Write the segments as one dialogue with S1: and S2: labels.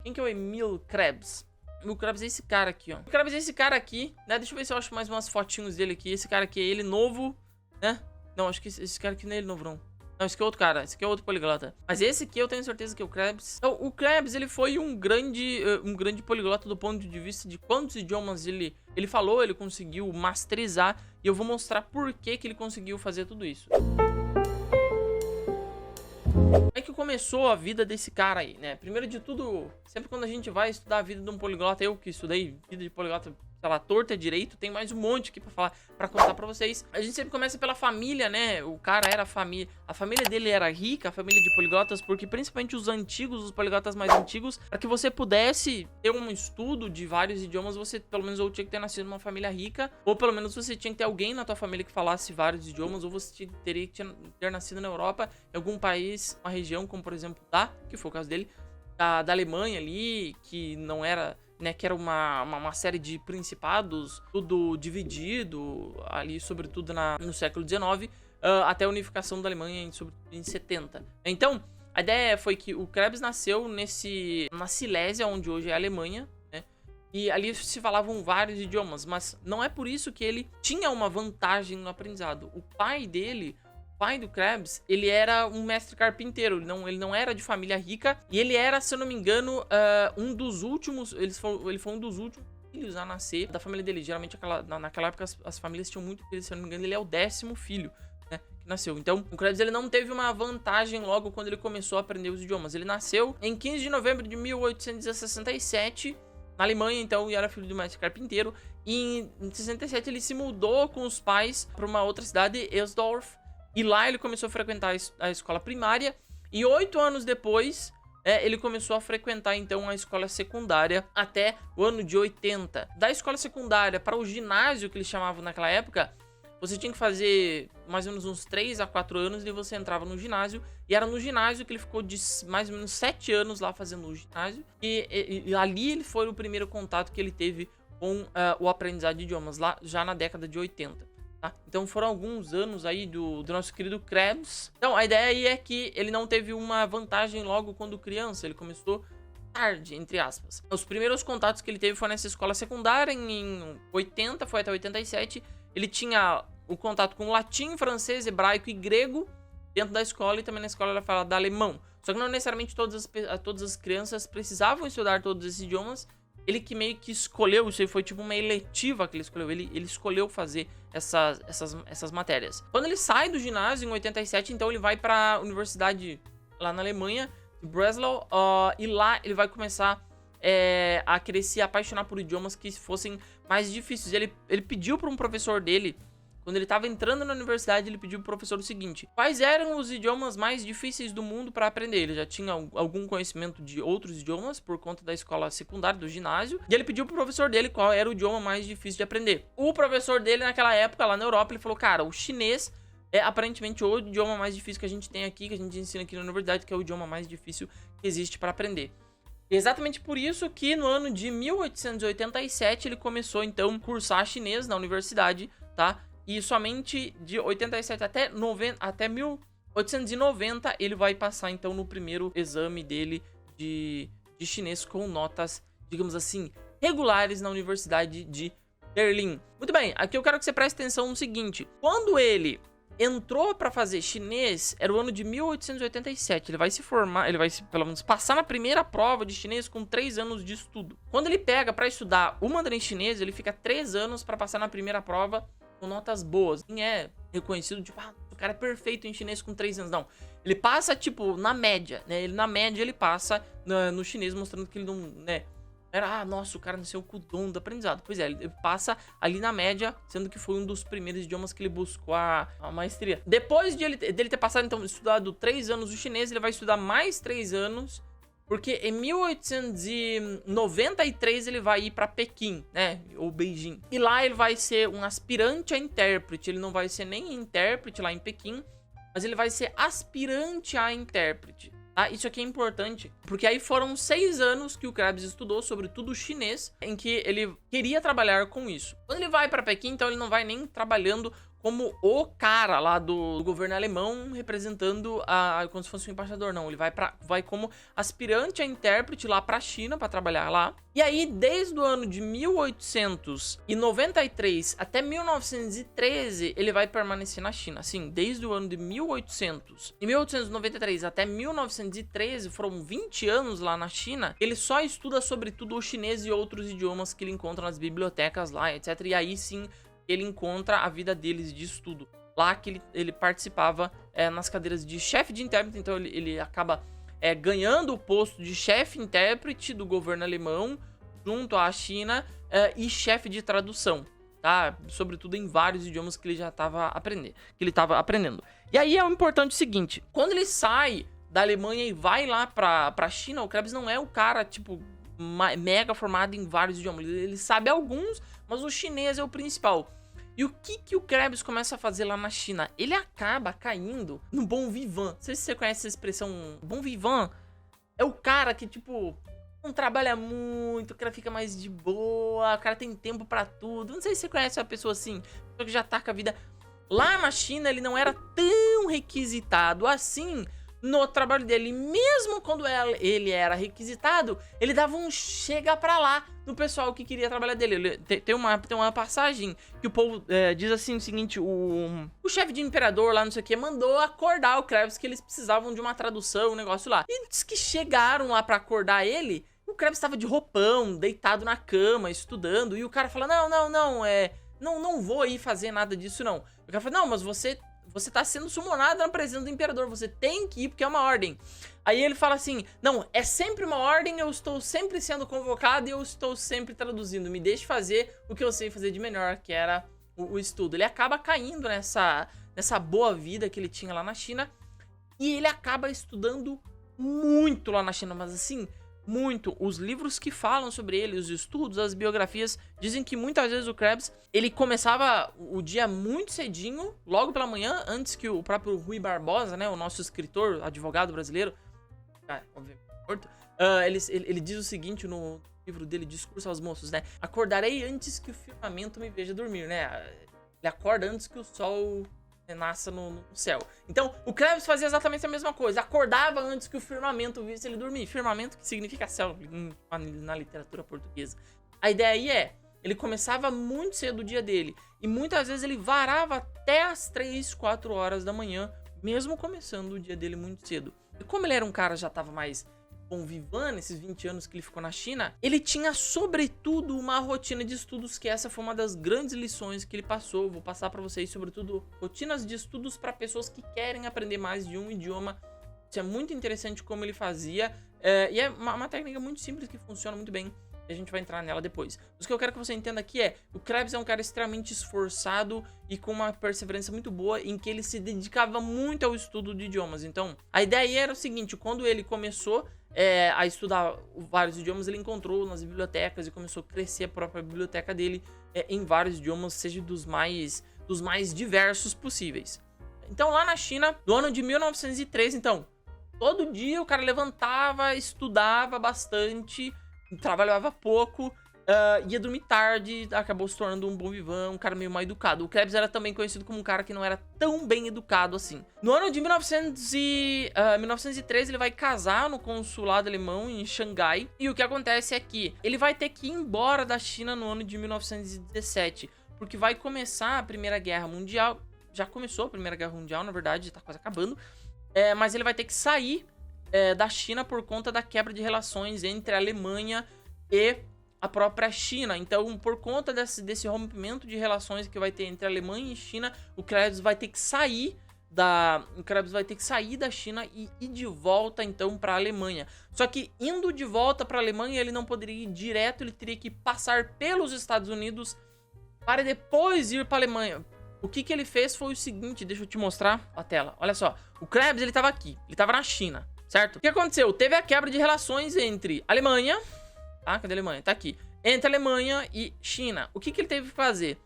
S1: Quem que é o Emil Krebs? Emil Krebs é esse cara aqui, ó. O Krebs é esse cara aqui, né? Deixa eu ver se eu acho mais umas fotinhos dele aqui. Esse cara aqui é ele novo, né? Não, acho que esse cara aqui não é ele novo, não. Não, esse aqui é outro cara. Esse aqui é outro poliglota. Mas esse aqui eu tenho certeza que é o Krebs. Então, o Krebs, ele foi um grande poliglota do ponto de vista de quantos idiomas ele falou, ele conseguiu masterizar. E eu vou mostrar por que ele conseguiu fazer tudo isso. Como é que começou a vida desse cara aí, né? Primeiro de tudo, sempre quando a gente vai estudar a vida de um poliglota, eu que estudei vida de poliglota, sei lá, torta direito, tem mais um monte aqui pra falar, pra contar pra vocês. A gente sempre começa pela família, né? O cara era a família dele era rica, a família de poliglotas, porque principalmente os antigos, os poliglotas mais antigos, para que você pudesse ter um estudo de vários idiomas, você pelo menos ou tinha que ter nascido numa família rica, ou pelo menos você tinha que ter alguém na tua família que falasse vários idiomas, ou você teria que ter nascido na Europa, em algum país, uma região, como por exemplo, que foi o caso dele, da Alemanha ali, que não era... né, que era uma série de principados, tudo dividido ali, sobretudo no século XIX, até a unificação da Alemanha em 70. Então, a ideia foi que o Krebs nasceu na Silésia, onde hoje é a Alemanha, né, e ali se falavam vários idiomas, mas não é por isso que ele tinha uma vantagem no aprendizado. O pai do Krebs, ele era um mestre carpinteiro, ele não era de família rica, e ele era, se eu não me engano, um dos últimos, ele foi um dos últimos filhos a nascer da família dele. Geralmente, naquela época, as famílias tinham muito filhos, se eu não me engano, ele é o 10º filho, né, que nasceu. Então, o Krebs, ele não teve uma vantagem logo quando ele começou a aprender os idiomas. Ele nasceu em 15 de novembro de 1867, na Alemanha, então, e era filho de um mestre carpinteiro, e em 67 ele se mudou com os pais para uma outra cidade, Elsdorf. E lá ele começou a frequentar a escola primária. E 8 anos depois, ele começou a frequentar, então, a escola secundária até o ano de 80. Da escola secundária para o ginásio, que eles chamavam naquela época, você tinha que fazer mais ou menos uns 3 a 4 anos e você entrava no ginásio. E era no ginásio que ele ficou de mais ou menos 7 anos lá fazendo o ginásio. E ali ele foi o primeiro contato que ele teve com o aprendizado de idiomas, lá já na década de 80. Tá? Então foram alguns anos aí do nosso querido Krebs. Então a ideia aí é que ele não teve uma vantagem logo quando criança. Ele começou tarde, entre aspas. Os primeiros contatos que ele teve foi nessa escola secundária em 80, foi até 87. Ele tinha o contato com latim, francês, hebraico e grego dentro da escola. E também na escola ela fala alemão. Só que não necessariamente todas as crianças precisavam estudar todos esses idiomas. Ele que meio que escolheu, isso aí foi tipo uma eletiva que ele escolheu, ele escolheu fazer essas matérias. Quando ele sai do ginásio em 87, então ele vai para a universidade lá na Alemanha, de Breslau, e lá ele vai começar a querer se apaixonar por idiomas que fossem mais difíceis. Ele pediu para um professor dele, quando ele estava entrando na universidade, ele pediu pro professor o seguinte: quais eram os idiomas mais difíceis do mundo para aprender? Ele já tinha algum conhecimento de outros idiomas por conta da escola secundária, do ginásio, e ele pediu pro professor dele qual era o idioma mais difícil de aprender. O professor dele, naquela época, lá na Europa, ele falou: cara, o chinês é aparentemente o idioma mais difícil que a gente tem aqui, que a gente ensina aqui na universidade, que é o idioma mais difícil que existe para aprender. Exatamente por isso que no ano de 1887 ele começou então a cursar chinês na universidade, tá? E somente de 87 até 1890 ele vai passar então no primeiro exame dele de chinês com notas, digamos assim, regulares na Universidade de Berlim. Muito bem, aqui eu quero que você preste atenção no seguinte: quando ele entrou para fazer chinês, era o ano de 1887. Ele vai se formar, ele vai pelo menos passar na primeira prova de chinês com 3 anos de estudo. Quando ele pega para estudar o mandarim chinês, ele fica 3 anos para passar na primeira prova com notas boas. Nem é reconhecido, tipo, o cara é perfeito em chinês com 3 anos. Não, ele passa, tipo, na média, né? Na média ele passa no chinês, mostrando que ele não, né? Era, nossa, o cara nasceu com o dom do aprendizado. Pois é, ele passa ali na média, sendo que foi um dos primeiros idiomas que ele buscou a maestria. Depois dele ter passado, então, estudado 3 anos o chinês, ele vai estudar mais 3 anos, porque em 1893 ele vai ir para Pequim, né, ou Beijing. E lá ele vai ser um aspirante a intérprete. Ele não vai ser nem intérprete lá em Pequim, mas ele vai ser aspirante a intérprete. Tá? Isso aqui é importante, porque aí foram 6 anos que o Krebs estudou, sobretudo chinês, em que ele queria trabalhar com isso. Quando ele vai para Pequim, então ele não vai nem trabalhando como o cara lá do governo alemão representando como se fosse um embaixador, não. Ele vai como aspirante a intérprete lá pra China, pra trabalhar lá. E aí, desde o ano de 1893 até 1913, ele vai permanecer na China. Sim, desde o ano de 1893 até 1913, foram 20 anos lá na China. Ele só estuda sobretudo o chinês e outros idiomas que ele encontra nas bibliotecas lá, etc. E aí sim, ele encontra a vida deles de estudo. Lá que ele participava nas cadeiras de chefe de intérprete, então ele acaba ganhando o posto de chefe intérprete do governo alemão, junto à China, e chefe de tradução, tá? Sobretudo em vários idiomas que ele já estava aprendendo. E aí é o importante seguinte, quando ele sai da Alemanha e vai lá pra China, o Krebs não é o cara, tipo, mega formado em vários idiomas. Ele sabe alguns, mas o chinês é o principal. E o que o Krebs começa a fazer lá na China? Ele acaba caindo no bon vivant. Não sei se você conhece essa expressão. Bon vivant é o cara que, tipo, não trabalha muito, o cara fica mais de boa, o cara tem tempo pra tudo. Não sei se você conhece uma pessoa assim, pessoa que já tá com a vida... Lá na China, ele não era tão requisitado assim no trabalho dele. Mesmo quando ele era requisitado, ele dava um chega pra lá no pessoal que queria trabalhar dele. Tem uma passagem que o povo diz assim o seguinte, o chefe de imperador lá, não sei o que, mandou acordar o Krebs que eles precisavam de uma tradução, um negócio lá. E diz que chegaram lá pra acordar ele, o Krebs estava de roupão, deitado na cama, estudando, e o cara fala, não vou ir fazer nada disso não. O cara fala, não, mas você tá sendo sumonado na presença do imperador, você tem que ir porque é uma ordem. Aí ele fala assim, não, é sempre uma ordem, eu estou sempre sendo convocado e eu estou sempre traduzindo, me deixe fazer o que eu sei fazer de melhor, que era o estudo. Ele acaba caindo nessa boa vida que ele tinha lá na China, e ele acaba estudando muito lá na China, mas assim, muito. Os livros que falam sobre ele, os estudos, as biografias, dizem que muitas vezes o Krebs, ele começava o dia muito cedinho, logo pela manhã, antes que o próprio Rui Barbosa, né, o nosso escritor, advogado brasileiro, ele diz o seguinte no livro dele, Discurso aos Moços, né, acordarei antes que o firmamento me veja dormir, né, ele acorda antes que o sol nasça no céu. Então, o Krebs fazia exatamente a mesma coisa. Acordava antes que o firmamento visse ele dormir. Firmamento que significa céu na literatura portuguesa. A ideia aí ele começava muito cedo o dia dele. E muitas vezes ele varava até as 3, 4 horas da manhã, mesmo começando o dia dele muito cedo. E como ele era um cara já estava mais bon vivant, nesses 20 anos que ele ficou na China, ele tinha, sobretudo, uma rotina de estudos, que essa foi uma das grandes lições que ele passou. Vou passar para vocês, sobretudo, rotinas de estudos para pessoas que querem aprender mais de um idioma. Isso é muito interessante como ele fazia, e é uma técnica muito simples que funciona muito bem. A gente vai entrar nela depois. Mas o que eu quero que você entenda aqui o Krebs é um cara extremamente esforçado e com uma perseverança muito boa, em que ele se dedicava muito ao estudo de idiomas. Então, a ideia aí era o seguinte, quando ele começou a estudar vários idiomas, ele encontrou nas bibliotecas e começou a crescer a própria biblioteca dele em vários idiomas, seja dos mais diversos possíveis. Então, lá na China, no ano de 1913, então, todo dia o cara levantava, estudava bastante, trabalhava pouco, ia dormir tarde, acabou se tornando um bon vivant, um cara meio mal educado. O Krebs era também conhecido como um cara que não era tão bem educado assim. No ano de 1913, ele vai casar no consulado alemão em Xangai. E o que acontece é que ele vai ter que ir embora da China no ano de 1917, porque vai começar a Primeira Guerra Mundial. Já começou a Primeira Guerra Mundial, na verdade, tá quase acabando. Mas ele vai ter que sair da China por conta da quebra de relações entre a Alemanha e a própria China. Então, por conta desse rompimento de relações que vai ter entre a Alemanha e China, o Krebs vai ter que sair da China e ir de volta então para a Alemanha. Só que indo de volta para a Alemanha, ele não poderia ir direto, ele teria que passar pelos Estados Unidos para depois ir para a Alemanha. O que ele fez foi o seguinte, deixa eu te mostrar a tela. Olha só, o Krebs, ele estava aqui, ele estava na China, certo? O que aconteceu? Teve a quebra de relações entre Alemanha, cadê a Alemanha? Tá aqui. Entre Alemanha e China. O que ele teve que fazer?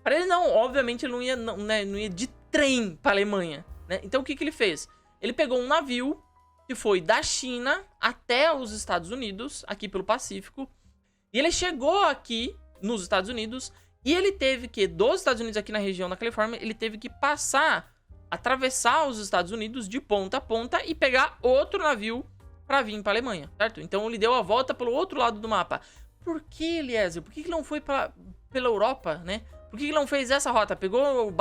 S1: Para ele não, obviamente ele não ia de trem para Alemanha, né? Então o que ele fez? Ele pegou um navio que foi da China até os Estados Unidos, aqui pelo Pacífico, e ele chegou aqui nos Estados Unidos E ele teve que, dos Estados Unidos aqui na região da Califórnia, ele teve que atravessar os Estados Unidos de ponta a ponta e pegar outro navio pra vir pra Alemanha, certo? Então ele deu a volta pelo outro lado do mapa. Por que, Eliezer? Por que ele não foi pela Europa, né? Por que ele não fez essa rota? Pegou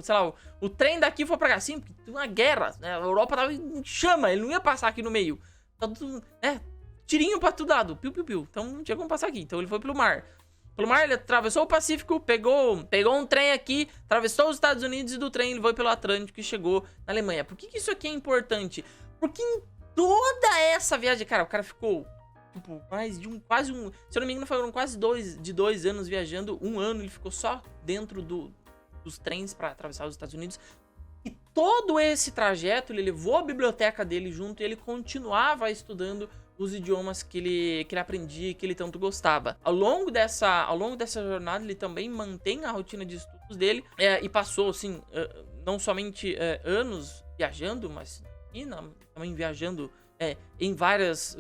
S1: sei lá, o trem daqui e foi pra cá. Sim, porque tem uma guerra, né? A Europa tava em chama, ele não ia passar aqui no meio. Tá tudo, né? Tirinho pra todo lado, piu, piu, piu. Então não tinha como passar aqui. Então ele foi pelo mar. Pelo mar, ele atravessou o Pacífico, pegou um trem aqui, atravessou os Estados Unidos e do trem ele foi pelo Atlântico e chegou na Alemanha. Por que isso aqui é importante? Porque em toda essa viagem, cara, o cara ficou, tipo, quase um, se eu não me engano, foram quase 2 anos viajando. 1 ano ele ficou só dentro dos trens pra atravessar os Estados Unidos. E todo esse trajeto, ele levou a biblioteca dele junto e ele continuava estudando os idiomas que ele aprendia e que ele tanto gostava. Ao longo dessa jornada, ele também mantém a rotina de estudos dele e passou, assim, não somente anos viajando, mas também viajando em vários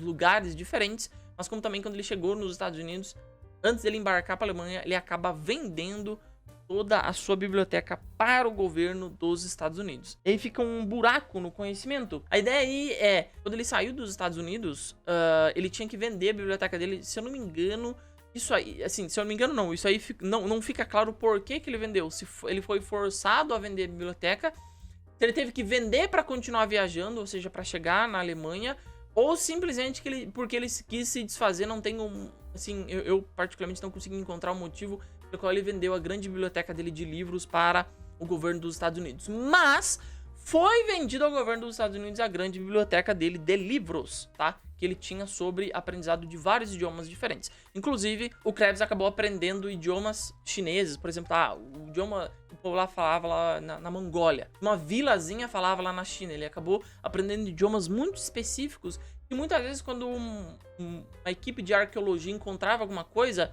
S1: lugares diferentes, mas como também quando ele chegou nos Estados Unidos, antes dele embarcar para a Alemanha, ele acaba vendendo toda a sua biblioteca para o governo dos Estados Unidos. E aí fica um buraco no conhecimento. A ideia aí é, quando ele saiu dos Estados Unidos, ele tinha que vender a biblioteca dele, se eu não me engano, isso aí, assim, se eu não me engano não, isso aí não fica claro por que ele vendeu, se ele foi forçado a vender a biblioteca, se ele teve que vender para continuar viajando, ou seja, para chegar na Alemanha, ou simplesmente porque ele quis se desfazer. Não tem assim, eu particularmente não consegui encontrar um motivo pelo qual ele vendeu a grande biblioteca dele de livros para o governo dos Estados Unidos. Mas foi vendido ao governo dos Estados Unidos a grande biblioteca dele de livros, tá? Que ele tinha sobre aprendizado de vários idiomas diferentes. Inclusive, o Krebs acabou aprendendo idiomas chineses. Por exemplo, o idioma que o povo lá falava lá na Mongólia. Uma vilazinha falava lá na China. Ele acabou aprendendo idiomas muito específicos. E muitas vezes, quando uma equipe de arqueologia encontrava alguma coisa,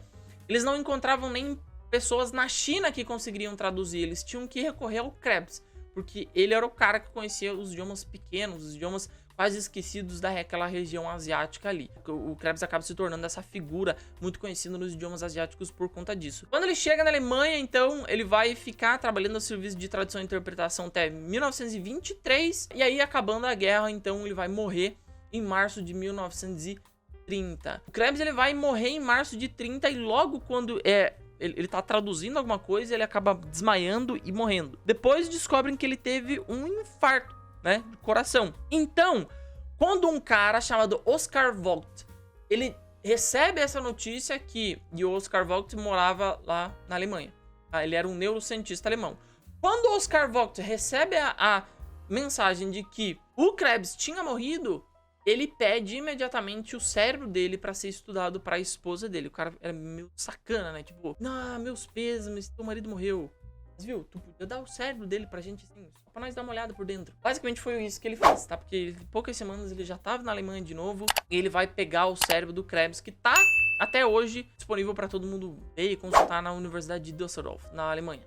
S1: eles não encontravam nem pessoas na China que conseguiriam traduzir. Eles tinham que recorrer ao Krebs, porque ele era o cara que conhecia os idiomas pequenos, os idiomas quase esquecidos daquela região asiática ali. O Krebs acaba se tornando essa figura muito conhecida nos idiomas asiáticos por conta disso. Quando ele chega na Alemanha, então, ele vai ficar trabalhando no serviço de tradução e interpretação até 1923, e aí, acabando a guerra, então, ele vai morrer em março de 1930. O Krebs, ele vai morrer em março de 30 e logo quando ele tá traduzindo alguma coisa, ele acaba desmaiando e morrendo. Depois descobrem que ele teve um infarto, né, do coração. Então, quando um cara chamado Oscar Vogt, ele recebe essa notícia e o Oscar Vogt morava lá na Alemanha. Tá? Ele era um neurocientista alemão. Quando o Oscar Vogt recebe a mensagem de que o Krebs tinha morrido, ele pede imediatamente o cérebro dele pra ser estudado pra esposa dele. O cara era meio sacana, né? Tipo, meus pêsames, teu marido morreu. Mas viu, tu podia dar o cérebro dele pra gente, assim, só pra nós dar uma olhada por dentro. Basicamente foi isso que ele fez, tá? Porque em poucas semanas ele já tava na Alemanha de novo. E ele vai pegar o cérebro do Krebs, que tá até hoje disponível pra todo mundo ver e consultar na Universidade de Düsseldorf, na Alemanha.